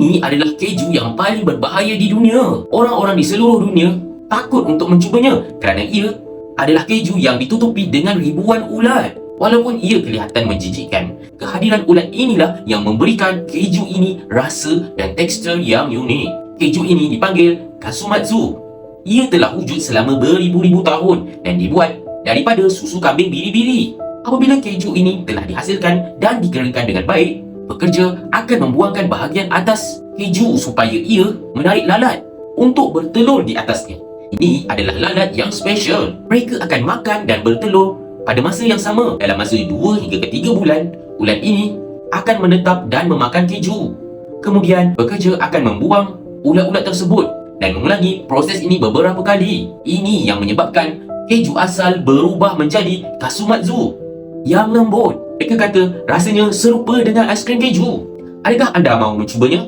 Ini adalah keju yang paling berbahaya di dunia. Orang-orang di seluruh dunia takut untuk mencubanya kerana ia adalah keju yang ditutupi dengan ribuan ulat. Walaupun ia kelihatan menjijikkan, kehadiran ulat inilah yang memberikan keju ini rasa dan tekstur yang unik. Keju ini dipanggil Kasumatsu. Ia telah wujud selama beribu-ribu tahun dan dibuat daripada susu kambing biri-biri. Apabila keju ini telah dihasilkan dan dikeringkan dengan baik, pekerja akan membuangkan bahagian atas keju supaya ia menarik lalat untuk bertelur di atasnya. Ini adalah lalat yang special. Mereka akan makan dan bertelur pada masa yang sama. Dalam masa 2 hingga ke 3 bulan, ulat ini akan menetap dan memakan keju. Kemudian, pekerja akan membuang ulat-ulat tersebut dan mengulangi proses ini beberapa kali. Ini yang menyebabkan keju asal berubah menjadi Kasumatsu yang lembut. Mereka kata rasanya serupa dengan aiskrim keju. Adakah anda mahu mencubanya?